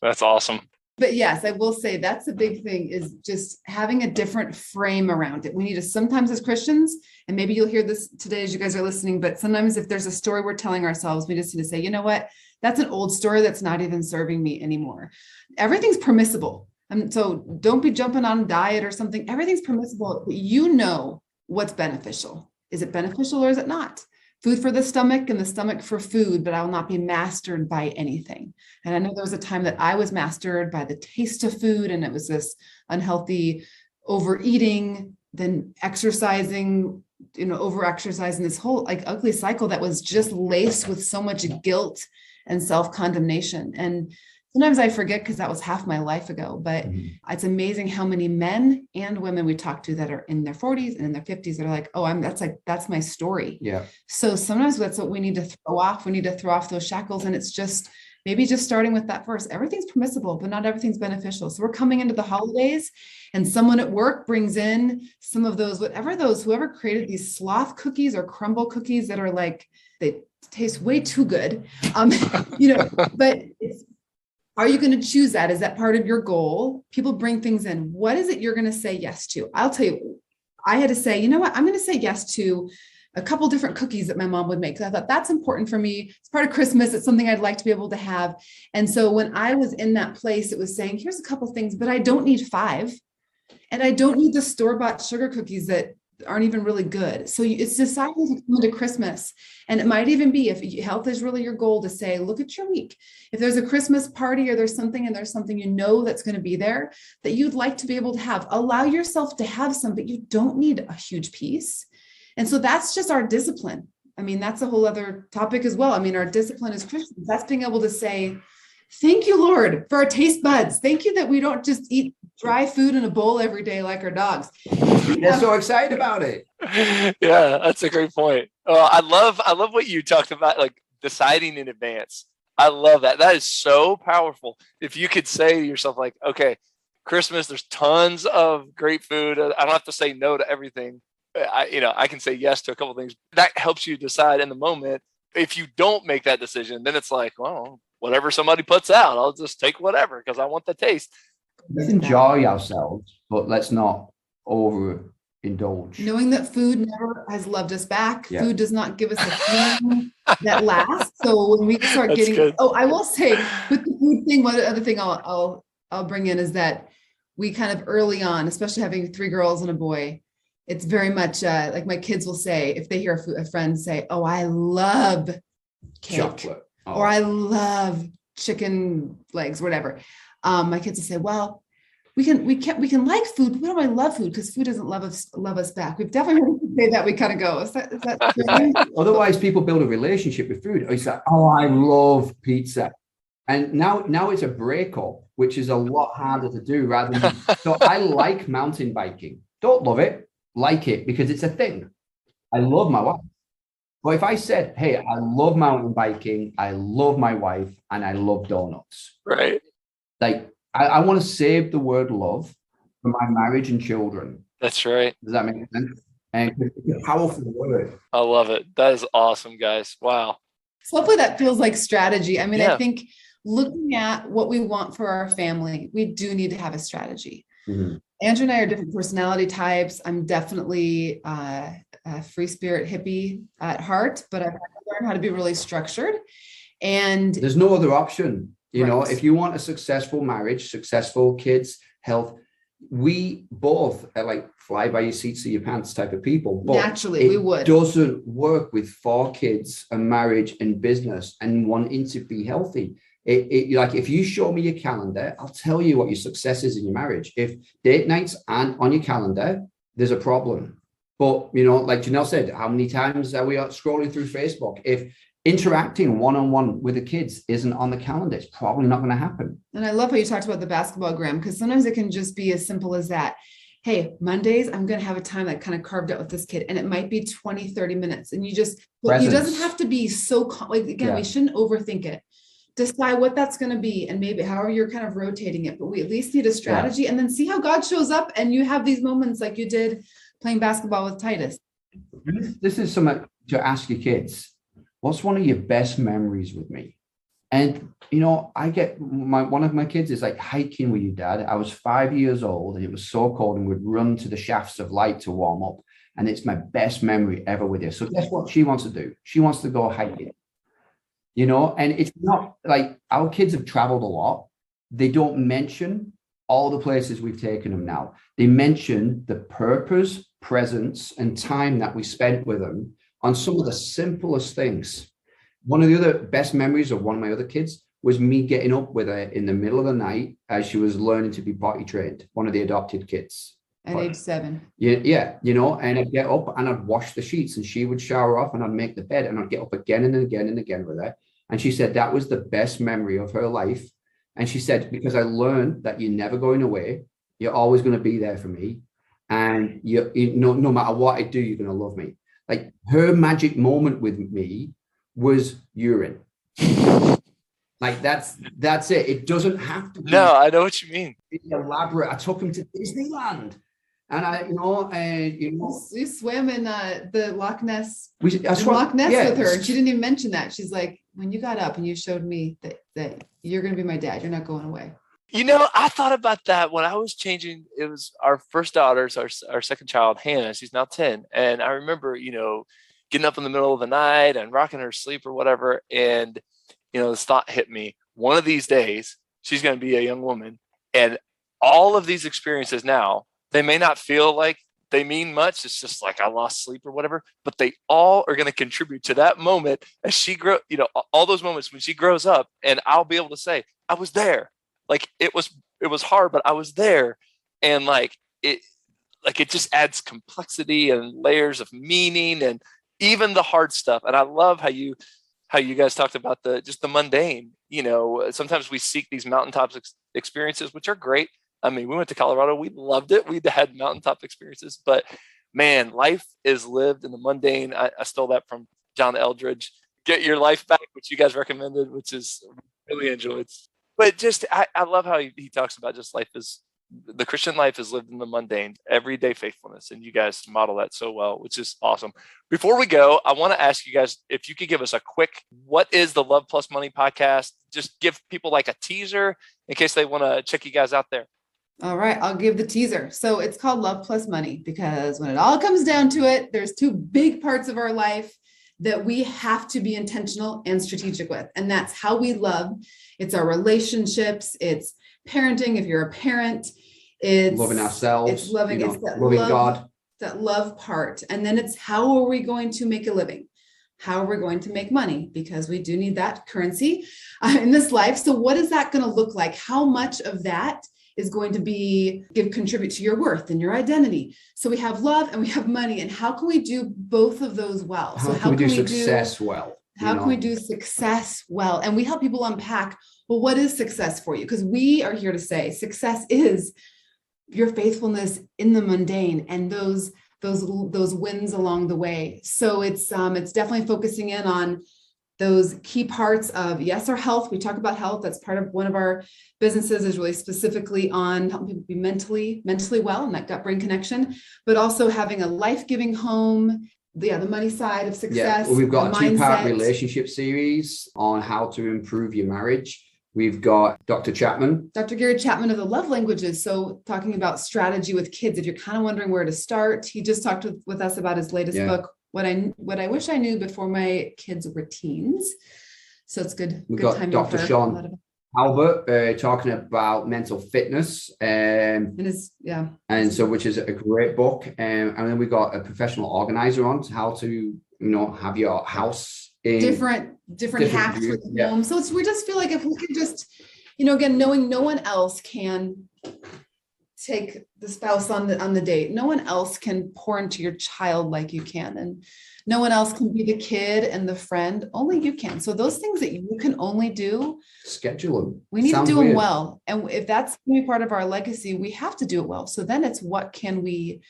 That's awesome. But yes, I will say that's a big thing, is just having a different frame around it. We need to sometimes, as Christians, and maybe you'll hear this today as you guys are listening, but sometimes if there's a story we're telling ourselves, we just need to say, you know what, that's an old story that's not even serving me anymore. Everything's permissible. And so don't be jumping on a diet or something. Everything's permissible. You know what's beneficial. Is it beneficial or is it not? Food for the stomach and the stomach for food, but I will not be mastered by anything. And I know there was a time that I was mastered by the taste of food, and it was this unhealthy overeating, then exercising, over-exercising, this whole ugly cycle that was just laced with so much guilt and self-condemnation. And sometimes I forget, because that was half my life ago, but it's amazing how many men and women we talk to that are in their 40s and in their 50s that are like, oh, that's my story. Yeah. So sometimes that's what we need to throw off. We need to throw off those shackles. And it's just maybe just starting with that verse. Everything's permissible, but not everything's beneficial. So we're coming into the holidays, and someone at work brings in some of those, whoever created these sloth cookies or crumble cookies that are like, they taste way too good. But are you going to choose that? Is that part of your goal? People bring things in. What is it you're going to say yes to? I'll tell you, I had to say, you know what? I'm going to say yes to a couple different cookies that my mom would make, because I thought that's important for me. It's part of Christmas. It's something I'd like to be able to have. And so when I was in that place, it was saying, here's a couple things, but I don't need 5. And I don't need the store-bought sugar cookies that aren't even really good. So it's deciding to come into Christmas. And it might even be, if health is really your goal, to say, look at your week. If there's a Christmas party or there's something that's going to be there that you'd like to be able to have, allow yourself to have some, but you don't need a huge piece. And so that's just our discipline. I mean, that's a whole other topic as well. I mean, our discipline as Christians, that's being able to say, thank you, Lord, for our taste buds. Thank you that we don't just eat dry food in a bowl every day like our dogs. They're so excited about it. Yeah, that's a great point. I love what you talked about, like deciding in advance. I love that. That is so powerful. If you could say to yourself, like, okay, Christmas, there's tons of great food. I don't have to say no to everything. I can say yes to a couple of things. That helps you decide in the moment. If you don't make that decision, then it's like, well, whatever somebody puts out, I'll just take whatever because I want the taste. Let's enjoy ourselves, but let's not overindulge. Knowing that food never has loved us back. Yeah. Food does not give us a feeling that lasts. So when we start That's getting, good. I will say with the food thing, one other thing I'll bring in is that we kind of early on, especially having 3 girls and a boy, it's very much like my kids will say, if they hear a friend say, oh, I love cake. Chocolate. Oh. Or I love chicken legs, whatever. My kids will say, well, we can like food, but we don't really love food because food doesn't love us back. We've definitely heard people say that. We kind of go, is that true? Otherwise, people build a relationship with food. It's like, oh, I love pizza. And now it's a breakup, which is a lot harder to do rather than, so I like mountain biking. Don't love it, like it, because it's a thing. I love my wife. But if I said, hey, I love mountain biking, I love my wife, and I love donuts. Right. Like, I want to save the word love for my marriage and children. That's right. Does that make sense? And it's a powerful word. I love it. That is awesome, guys. Wow. So hopefully that feels like strategy. I mean, Yeah. I think looking at what we want for our family, we do need to have a strategy. Mm-hmm. Andrew and I are different personality types. I'm definitely a free spirit hippie at heart, but I've had to learn how to be really structured. And There's no other option. You know, Right. if you want a successful marriage, successful kids, health, we both are like fly by your seats of your pants type of people. But naturally, we would. It doesn't work with 4 kids, a marriage and business and wanting to be healthy. Like if you show me your calendar, I'll tell you what your success is in your marriage. If date nights aren't on your calendar, there's a problem. But, you know, like Janelle said, how many times are we scrolling through Facebook? If interacting one-on-one with the kids isn't on the calendar, it's probably not going to happen. And I love how you talked about the basketball, Graham, because sometimes it can just be as simple as that. Hey, Mondays, I'm going to have a time that kind of carved out with this kid. And it might be 20, 30 minutes. And you just, it doesn't have to be so, like, again, we shouldn't overthink it. Decide what that's going to be. And maybe however you're kind of rotating it, but we at least need a strategy and then see how God shows up. And you have these moments like you did playing basketball with Titus. This is something to ask your kids. What's one of your best memories with me? And, you know, I get one of my kids is like hiking with you, Dad. I was 5 years old and it was so cold and we'd run to the shafts of light to warm up. And it's my best memory ever with you. So guess what she wants to do? She wants to go hiking, you know, and it's not like our kids have traveled a lot. They don't mention all the places we've taken them now. They mention the purpose, presence, and time that we spent with them on some of the simplest things. One of the other best memories of one of my other kids was me getting up with her in the middle of the night as she was learning to be potty trained, one of the adopted kids. At age 7. Yeah, you know, and I'd get up and I'd wash the sheets and she would shower off and I'd make the bed and I'd get up again and again and again with her. And she said that was the best memory of her life. And she said, because I learned that you're never going away, you're always going to be there for me. And you know, no matter what I do, you're going to love me. Like her magic moment with me was urine. Like that's it. It doesn't have to be. No, I know what you mean. Elaborate. I took him to Disneyland, and You swam in the Loch Ness. Loch Ness with her, and she didn't even mention that. She's like, when you got up and you showed me that you're going to be my dad, you're not going away. You know, I thought about that when I was changing. It was our first daughter's, our second child, Hannah. She's now 10. And I remember, you know, getting up in the middle of the night and rocking her sleep or whatever. And, you know, this thought hit me. One of these days, she's going to be a young woman. And all of these experiences now, they may not feel like they mean much. It's just like I lost sleep or whatever, but they all are going to contribute to that moment as she grow, all those moments when she grows up, and I'll be able to say, I was there. Like it was hard, but I was there. And it just adds complexity and layers of meaning and even the hard stuff. And I love how you guys talked about just the mundane. Sometimes we seek these mountaintop experiences, which are great. I mean, we went to Colorado. We loved it. We had mountaintop experiences, but man, life is lived in the mundane. I stole that from John Eldridge. Get your life back, which you guys recommended, which is really enjoyed. But just, I love how he talks about just the Christian life is lived in the mundane, everyday faithfulness. And you guys model that so well, which is awesome. Before we go, I want to ask you guys if you could give us a quick, what is the Love Plus Money podcast? Just give people like a teaser in case they want to check you guys out there. All right, I'll give the teaser. So it's called Love Plus Money because when it all comes down to it, there's two big parts of our life that we have to be intentional and strategic with. And that's how we love. It's our relationships. It's parenting. If you're a parent, it's loving ourselves. It's loving, it's that loving love, God. That love part. And then it's how are we going to make a living? How are we going to make money? Because we do need that currency in this life. So what is that going to look like? How much of that is going to contribute to your worth and your identity? So we have love and we have money, and how can we do both of those well? How can we do success well? How can we do success well? And we help people unpack, well, what is success for you? Because we are here to say success is your faithfulness in the mundane and those wins along the way. So it's definitely focusing in on those key parts of, yes, our health. We talk about health. That's part of one of our businesses, is really specifically on helping people be mentally well and that gut-brain connection, but also having a life-giving home. The money side of success. Yeah, we've got a 2-part relationship series on how to improve your marriage. We've got Dr. Gary Chapman of the Love Languages. So talking about strategy with kids, if you're kind of wondering where to start, he just talked with us about his latest book, What I Wish I Knew Before My Kids Were Teens. So it's good. We've got Dr. Sean Albert talking about mental fitness, which is a great book. And then we've got a professional organizer on how to have your house in different hacks with home. So we just feel like if we could just, again, knowing no one else can take the spouse on the date. No one else can pour into your child like you can. And no one else can be the kid and the friend. Only you can. So those things that you can only do, schedule them. We need to do them well. And if that's going to be part of our legacy, we have to do it well. So then it's what can we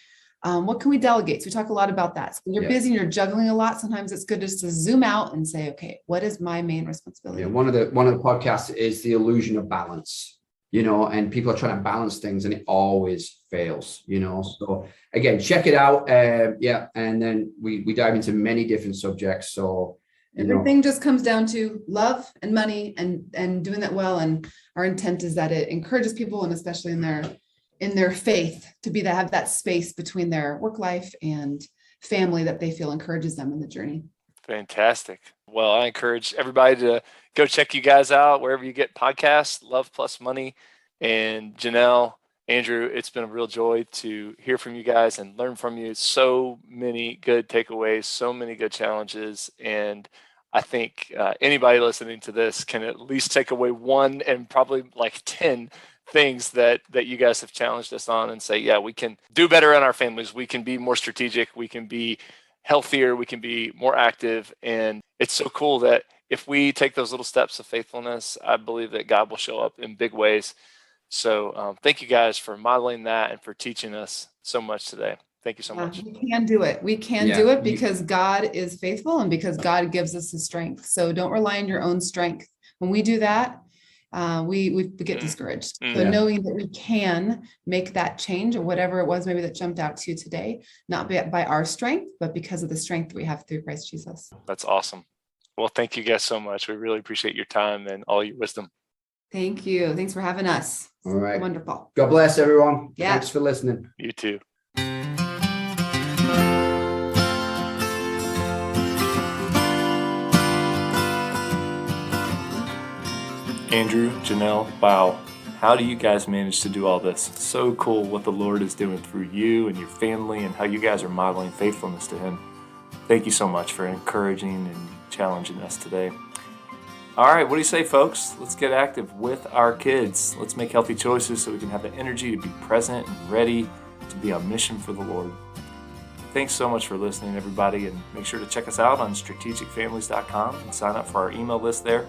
delegate? So we talk a lot about that. So when you're busy and you're juggling a lot, sometimes it's good just to zoom out and say, okay, what is my main responsibility? Yeah, one of the podcasts is the illusion of balance. And people are trying to balance things and it always fails, So again, check it out. And then we dive into many different subjects. So everything just comes down to love and money and doing that well. And our intent is that it encourages people, and especially in their faith, to have that space between their work life and family that they feel encourages them in the journey. Fantastic. Well, I encourage everybody to go check you guys out wherever you get podcasts, Love Plus Money. And Janelle, Andrew, it's been a real joy to hear from you guys and learn from you. So many good takeaways, so many good challenges. And I think anybody listening to this can at least take away one and probably like 10 things that you guys have challenged us on and say, yeah, we can do better in our families. We can be more strategic. We can be healthier. We can be more active. And it's so cool that if we take those little steps of faithfulness, I believe that God will show up in big ways. So thank you guys for modeling that and for teaching us so much today. Thank you so much. We can do it. We can do it because God is faithful and because God gives us the strength. So don't rely on your own strength. When we do that, we get discouraged. So knowing that we can make that change or whatever it was maybe that jumped out to you today, not by our strength, but because of the strength we have through Christ Jesus. That's awesome. Well, thank you guys so much. We really appreciate your time and all your wisdom. Thank you. Thanks for having us. All right. Wonderful. God bless everyone. Yeah. Thanks for listening. You too. Andrew Janelle, wow. How do you guys manage to do all this? So cool what the Lord is doing through you and your family and how you guys are modeling faithfulness to Him. Thank you so much for encouraging and challenging us today. All right, what do you say, folks? Let's get active with our kids. Let's make healthy choices so we can have the energy to be present and ready to be on mission for the Lord. Thanks so much for listening, everybody, and make sure to check us out on strategicfamilies.com and sign up for our email list there.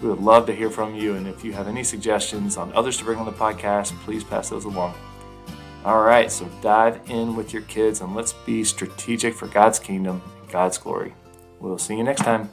We would love to hear from you, and if you have any suggestions on others to bring on the podcast, please pass those along. All right, so dive in with your kids, and let's be strategic for God's kingdom and God's glory. We'll see you next time.